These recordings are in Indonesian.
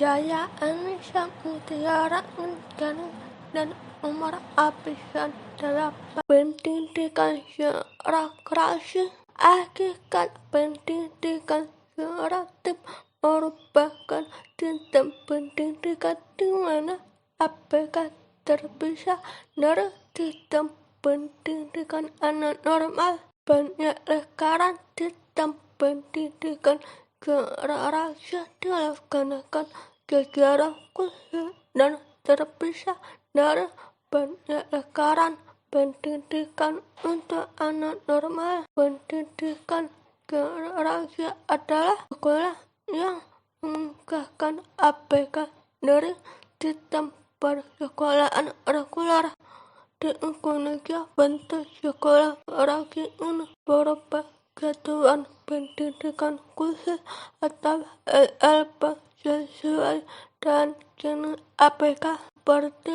Saya Anissa Mutiara Galuh dan nomor absen 8. Pendidikan serakreasi. Hakikat pendidikan seraktif merupakan sistem pendidikan di mana ABK terpisah dari sistem pendidikan anak normal. Banyak sekarang sistem pendidikan serakreasi dilaksanakan secara khusus dan terpisah dari banyak sekarang pendidikan untuk anak normal. Pendidikan serakreasi adalah sekolah yang mengisahkan ABK dari sistem persekolahan reguler di Indonesia. Bentuk sekolah serakreasi ini berupa satuan pendidikan khusus atau SLP sesuai dengan jenis ABK, seperti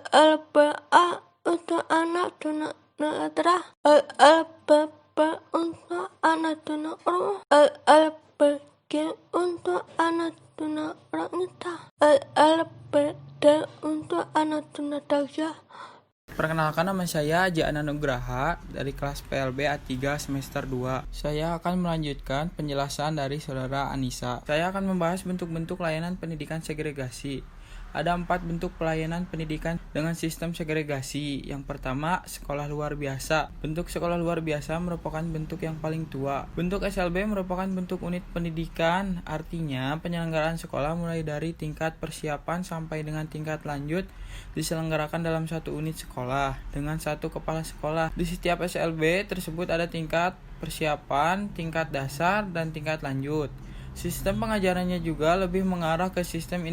LPA untuk anak tunanetra, LPP untuk anak tunarungu, LPG untuk anak tunanetra, LPD untuk anak tunadarsa. Perkenalkan, nama saya Jaan Nugraha dari kelas PLB A3 semester 2. Saya akan melanjutkan penjelasan dari saudara Anissa. Saya akan membahas bentuk-bentuk layanan pendidikan segregasi. Ada 4 bentuk pelayanan pendidikan dengan sistem segregasi. Yang pertama, sekolah luar biasa. Bentuk sekolah luar biasa merupakan bentuk yang paling tua. Bentuk SLB merupakan bentuk unit pendidikan, artinya penyelenggaraan sekolah mulai dari tingkat persiapan sampai dengan tingkat lanjut diselenggarakan dalam satu unit sekolah dengan satu kepala sekolah. Di setiap SLB tersebut ada tingkat persiapan, tingkat dasar, dan tingkat lanjut. Sistem pengajarannya juga lebih mengarah ke sistem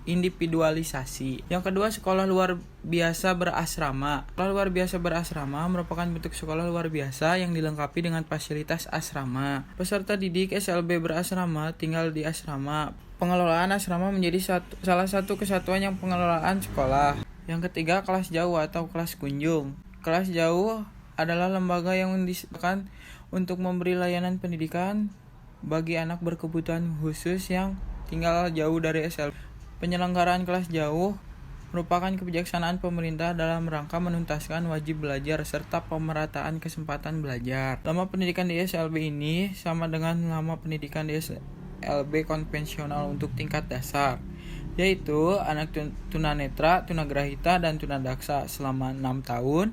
individualisasi. Yang kedua, sekolah luar biasa berasrama. Sekolah luar biasa berasrama merupakan bentuk sekolah luar biasa yang dilengkapi dengan fasilitas asrama. Peserta didik SLB berasrama tinggal di asrama. Pengelolaan asrama menjadi salah satu kesatuan yang pengelolaan sekolah. Yang ketiga, kelas jauh atau kelas kunjung. Kelas jauh adalah lembaga yang disediakan untuk memberi layanan pendidikan bagi anak berkebutuhan khusus yang tinggal jauh dari SLB. Penyelenggaraan kelas jauh merupakan kebijaksanaan pemerintah dalam rangka menuntaskan wajib belajar serta pemerataan kesempatan belajar. Lama pendidikan di SLB ini sama dengan lama pendidikan di SLB konvensional untuk tingkat dasar, yaitu anak tunanetra, tunagrahita, dan tunadaksa selama 6 tahun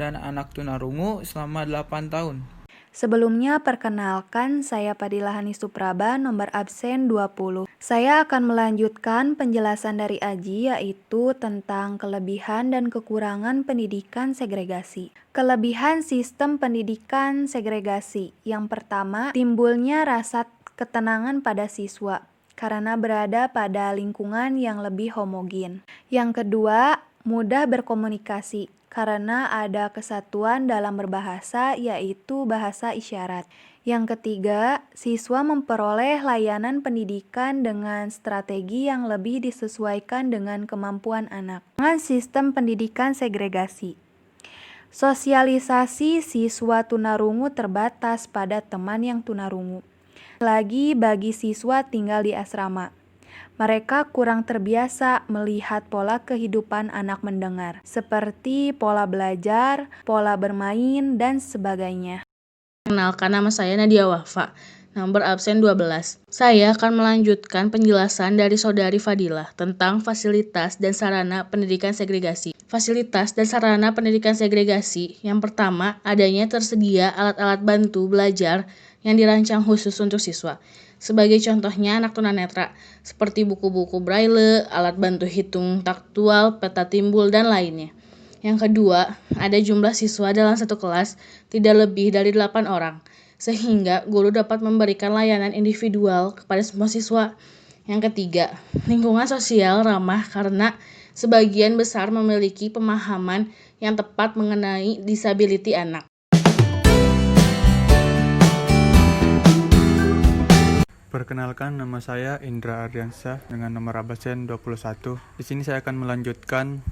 dan anak tunarungu selama 8 tahun. Sebelumnya, perkenalkan, saya Fadilah Hani Supraba, nomor absen 20. Saya akan melanjutkan penjelasan dari Aji, yaitu tentang kelebihan dan kekurangan pendidikan segregasi. Kelebihan sistem pendidikan segregasi. Yang pertama, timbulnya rasa ketenangan pada siswa karena berada pada lingkungan yang lebih homogen. Yang kedua, mudah berkomunikasi karena ada kesatuan dalam berbahasa, yaitu bahasa isyarat. Yang ketiga, siswa memperoleh layanan pendidikan dengan strategi yang lebih disesuaikan dengan kemampuan anak. Dengan sistem pendidikan segregasi, sosialisasi siswa tunarungu terbatas pada teman yang tunarungu. Lagi bagi siswa tinggal di asrama, mereka kurang terbiasa melihat pola kehidupan anak mendengar, seperti pola belajar, pola bermain, dan sebagainya. Perkenalkan, nama saya Nadia Wafa, nomor absen 12. Saya akan melanjutkan penjelasan dari saudari Fadilah tentang fasilitas dan sarana pendidikan segregasi. Fasilitas dan sarana pendidikan segregasi. Yang pertama, adanya tersedia alat-alat bantu belajar yang dirancang khusus untuk siswa. Sebagai contohnya anak tunanetra, seperti buku-buku braille, alat bantu hitung taktual, peta timbul, dan lainnya. Yang kedua, ada jumlah siswa dalam satu kelas tidak lebih dari 8 orang, sehingga guru dapat memberikan layanan individual kepada semua siswa. Yang ketiga, lingkungan sosial ramah karena sebagian besar memiliki pemahaman yang tepat mengenai disability anak. Perkenalkan, nama saya Indra Ardiansyah dengan nomor absen 21. Di sini saya akan melanjutkan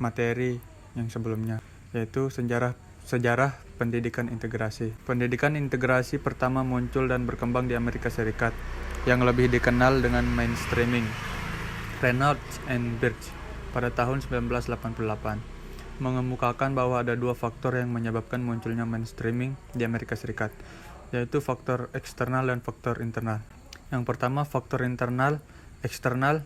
materi yang sebelumnya, yaitu sejarah pendidikan integrasi. Pendidikan integrasi pertama muncul dan berkembang di Amerika Serikat, yang lebih dikenal dengan mainstreaming. Reynolds and Birch pada tahun 1988, mengemukakan bahwa ada dua faktor yang menyebabkan munculnya mainstreaming di Amerika Serikat, yaitu faktor eksternal dan faktor internal. Yang pertama, faktor eksternal.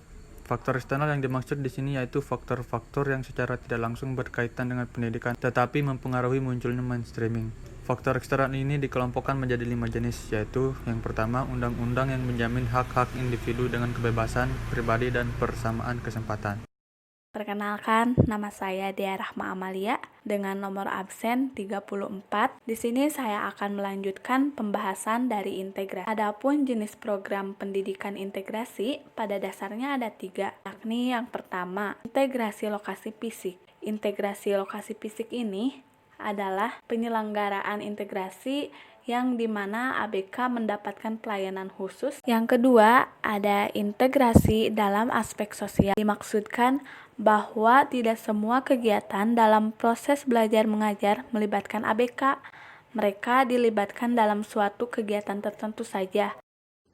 Faktor eksternal yang dimaksud di sini yaitu faktor-faktor yang secara tidak langsung berkaitan dengan pendidikan, tetapi mempengaruhi munculnya mainstreaming. Faktor eksternal ini dikelompokkan menjadi 5 jenis, yaitu yang pertama, undang-undang yang menjamin hak-hak individu dengan kebebasan pribadi dan persamaan kesempatan. Perkenalkan, nama saya Dia Rahma Amalia dengan nomor absen 34. Di sini saya akan melanjutkan pembahasan dari integrasi. Adapun jenis program pendidikan integrasi pada dasarnya ada 3, yakni yang pertama, integrasi lokasi fisik. Integrasi lokasi fisik ini adalah penyelenggaraan integrasi yang dimana ABK mendapatkan pelayanan khusus. Yang kedua, ada integrasi dalam aspek sosial. Dimaksudkan bahwa tidak semua kegiatan dalam proses belajar mengajar melibatkan ABK. Mereka dilibatkan dalam suatu kegiatan tertentu saja.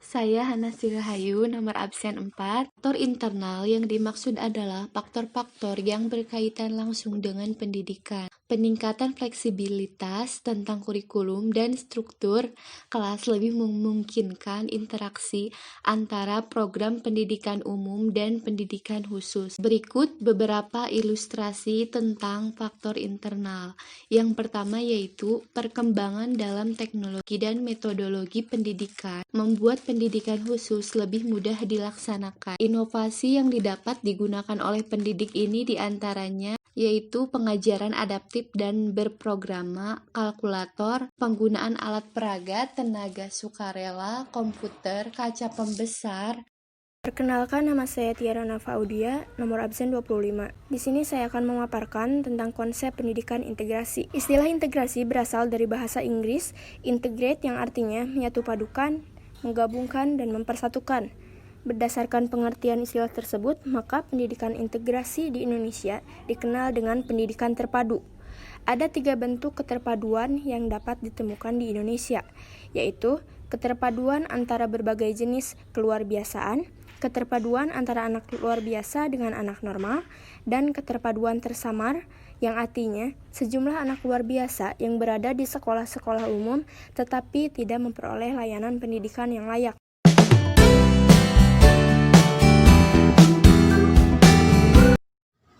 Saya Hana Sirahayu, nomor absen 4. Faktor internal yang dimaksud adalah faktor-faktor yang berkaitan langsung dengan pendidikan. Peningkatan fleksibilitas tentang kurikulum dan struktur kelas lebih memungkinkan interaksi antara program pendidikan umum dan pendidikan khusus. Berikut beberapa ilustrasi tentang faktor internal. Yang pertama yaitu perkembangan dalam teknologi dan metodologi pendidikan membuat pendidikan khusus lebih mudah dilaksanakan. Inovasi yang didapat digunakan oleh pendidik ini diantaranya yaitu pengajaran adaptif dan berprograma, kalkulator, penggunaan alat peraga, tenaga sukarela, komputer, kaca pembesar. Perkenalkan, nama saya Tiara Nafaudia, nomor absen 25. Di sini saya akan memaparkan tentang konsep pendidikan integrasi. Istilah integrasi berasal dari bahasa Inggris, integrate yang artinya menyatu padukan, menggabungkan, dan mempersatukan. Berdasarkan pengertian istilah tersebut, maka pendidikan integrasi di Indonesia dikenal dengan pendidikan terpadu. Ada 3 bentuk keterpaduan yang dapat ditemukan di Indonesia, yaitu keterpaduan antara berbagai jenis keluarbiasaan, keterpaduan antara anak luar biasa dengan anak normal, dan keterpaduan tersamar, yang artinya sejumlah anak luar biasa yang berada di sekolah-sekolah umum tetapi tidak memperoleh layanan pendidikan yang layak.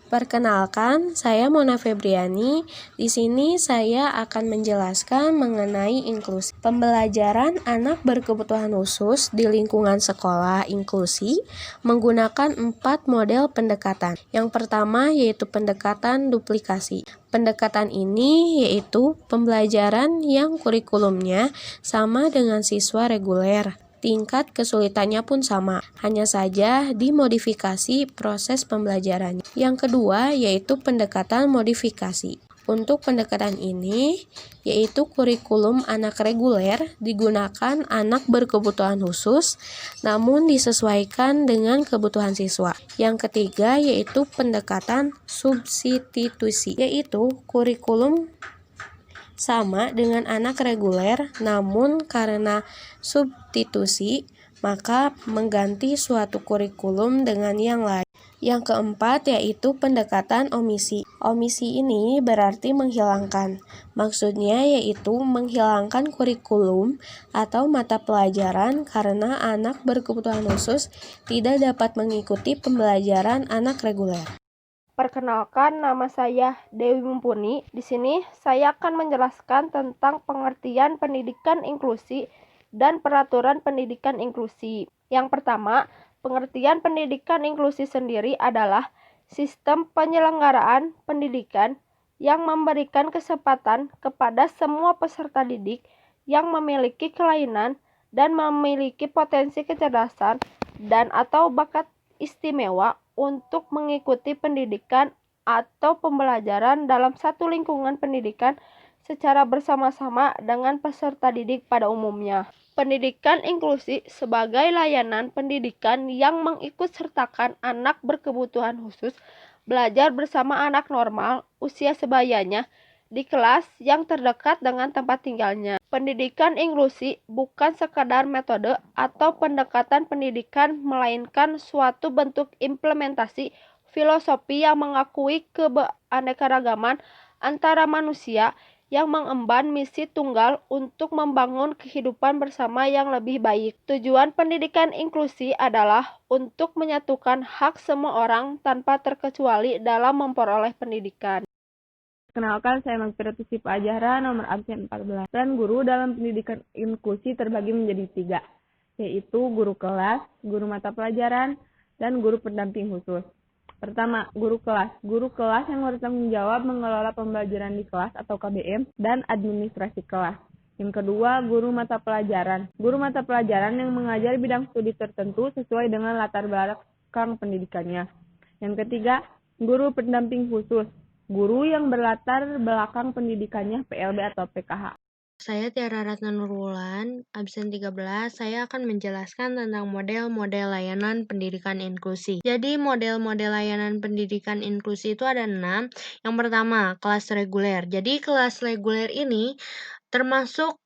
Perkenalkan, saya Mona Febriani. Di sini saya akan menjelaskan mengenai inklusi. Pembelajaran anak berkebutuhan khusus di lingkungan sekolah inklusi menggunakan 4 model pendekatan. Yang pertama yaitu pendekatan duplikasi. Pendekatan ini yaitu pembelajaran yang kurikulumnya sama dengan siswa reguler. Tingkat kesulitannya pun sama, hanya saja dimodifikasi proses pembelajarannya. Yang kedua yaitu pendekatan modifikasi. Untuk pendekatan ini, yaitu kurikulum anak reguler digunakan anak berkebutuhan khusus, namun disesuaikan dengan kebutuhan siswa. Yang ketiga yaitu pendekatan substitusi, yaitu kurikulum sama dengan anak reguler, namun karena substitusi, maka mengganti suatu kurikulum dengan yang lain. Yang keempat yaitu pendekatan omisi. Omisi ini berarti menghilangkan. Maksudnya yaitu menghilangkan kurikulum atau mata pelajaran karena anak berkebutuhan khusus tidak dapat mengikuti pembelajaran anak reguler. Perkenalkan, nama saya Dewi Mumpuni. Di sini saya akan menjelaskan tentang pengertian pendidikan inklusi dan peraturan pendidikan inklusi. Yang pertama, pengertian pendidikan inklusi sendiri adalah sistem penyelenggaraan pendidikan yang memberikan kesempatan kepada semua peserta didik yang memiliki kelainan dan memiliki potensi kecerdasan dan atau bakat istimewa untuk mengikuti pendidikan atau pembelajaran dalam satu lingkungan pendidikan secara bersama-sama dengan peserta didik pada umumnya. Pendidikan inklusi sebagai layanan pendidikan yang mengikutsertakan anak berkebutuhan khusus belajar bersama anak normal usia sebayanya di kelas yang terdekat dengan tempat tinggalnya. Pendidikan inklusi bukan sekadar metode atau pendekatan pendidikan, melainkan suatu bentuk implementasi filosofi yang mengakui keanekaragaman antara manusia, yang mengemban misi tunggal untuk membangun kehidupan bersama yang lebih baik. Tujuan pendidikan inklusi adalah untuk menyatukan hak semua orang tanpa terkecuali dalam memperoleh pendidikan. Kenalkan, saya Magfiratu Sifa Ajahra, nomor absen 14. Peran guru dalam pendidikan inklusi terbagi menjadi 3, yaitu guru kelas, guru mata pelajaran, dan guru pendamping khusus. Pertama, guru kelas. Guru kelas yang bertanggung jawab mengelola pembelajaran di kelas atau KBM dan administrasi kelas. Yang kedua, guru mata pelajaran. Guru mata pelajaran yang mengajar bidang studi tertentu sesuai dengan latar belakang pendidikannya. Yang ketiga, guru pendamping khusus. Guru yang berlatar belakang pendidikannya PLB atau PKH. Saya Tiara Ratna Nurwulan, absen 13. Saya akan menjelaskan tentang model-model layanan pendidikan inklusi. Jadi model-model layanan pendidikan inklusi itu ada 6. Yang pertama, kelas reguler. Jadi kelas reguler ini termasuk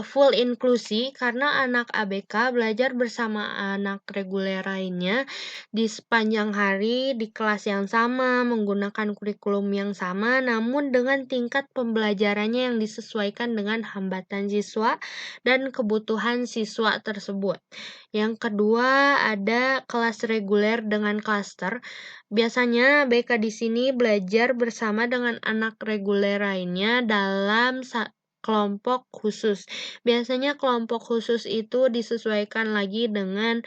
full inklusi karena anak ABK belajar bersama anak reguler lainnya di sepanjang hari di kelas yang sama, menggunakan kurikulum yang sama, namun dengan tingkat pembelajarannya yang disesuaikan dengan hambatan siswa dan kebutuhan siswa tersebut. Yang kedua, ada kelas reguler dengan klaster. Biasanya ABK di sini belajar bersama dengan anak reguler lainnya dalam kelompok khusus. Biasanya kelompok khusus itu disesuaikan lagi dengan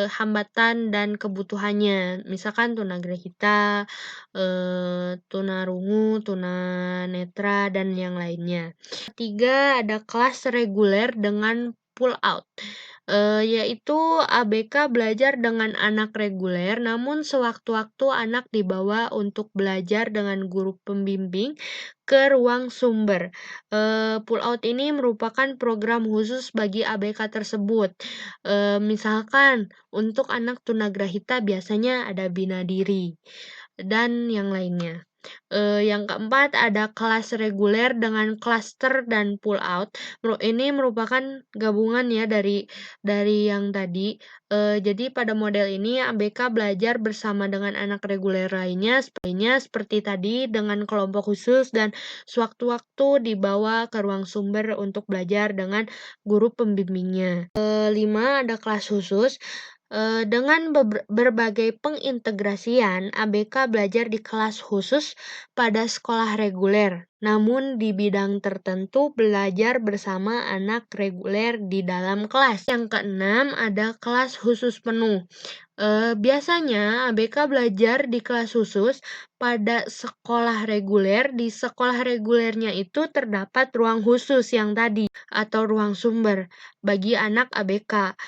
hambatan dan kebutuhannya. Misalkan tunagrahita, tunarungu, tunanetra, dan yang lainnya. Ketiga, ada kelas reguler dengan pull out. Yaitu ABK belajar dengan anak reguler, namun sewaktu-waktu anak dibawa untuk belajar dengan guru pembimbing ke ruang sumber. Pull out ini merupakan program khusus bagi ABK tersebut. Misalkan untuk anak tunagrahita biasanya ada bina diri dan yang lainnya. Yang keempat, ada kelas reguler dengan klaster dan pull out. Ini merupakan gabungan ya dari yang tadi. Jadi pada model ini ABK belajar bersama dengan anak reguler lainnya seperti tadi dengan kelompok khusus dan sewaktu-waktu dibawa ke ruang sumber untuk belajar dengan guru pembimbingnya. 5, ada kelas khusus. Dengan berbagai pengintegrasian, ABK belajar di kelas khusus pada sekolah reguler, namun di bidang tertentu belajar bersama anak reguler di dalam kelas. Yang keenam, ada kelas khusus penuh. Biasanya ABK belajar di kelas khusus pada sekolah reguler. Di sekolah regulernya itu terdapat ruang khusus yang tadi atau ruang sumber bagi anak ABK.